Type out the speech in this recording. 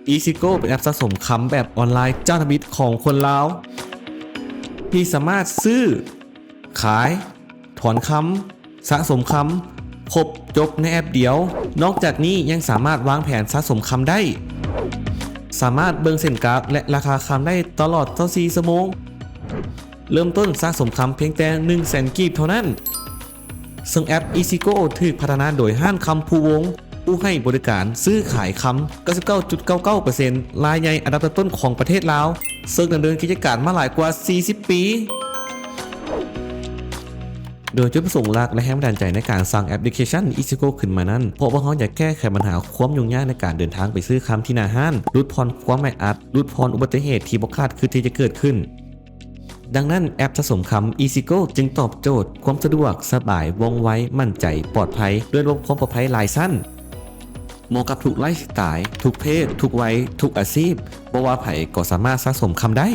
EasyGo เป็นแอปสะสมคำแบบออนไลน์เจ้าทมิตของคนลาวที่สามารถซื้อขายถอนคำสะสมคำครบจบในแอปเดียวนอกจากนี้ยังสามารถวางแผนสะสมคำได้สามารถเบิ่งเส้นกราฟและราคาคำได้ตลอด24 ชั่วโมงเริ่มต้นสะสมคำเพียงแต่ 100,000 กีบเท่านั้นซึ่งแอป EasyGo ถูกพัฒนาโดยห้างคำภูวงศ์ผู้ให้บริการซื้อขายคำ 99.99% รายใหญ่อันดับต้นของประเทศลาวซึ่งดำเนินกิจการมาหลายกว่า 40 ปีโดยจุดประสงค์หลักและแรงบันดาลใจในการสร้างแอปพลิเคชัน EasyGo ขึ้นมานั้นเพราะว่าเขาอยากแก้ไขปัญหาความยุ่งยากในการเดินทางไปซื้อคำที่หน้าห้างลดพรความไม่อัดลดพรอุบัติเหตุที่บ่คาดคิดที่จะเกิดขึ้นดังนั้นแอปสะสมคำ EasyGo จึงตอบโจทย์ความสะดวกสบายว่องไวมั่นใจปลอดภัยด้วยระบบความปลอดภัยหลายสั้นเหมาะกับทุกไลฟ์สไตล์ทุกเพศทุกวัยทุกอาชีพบ่ว่าไผก็สามารถสะสมคำได้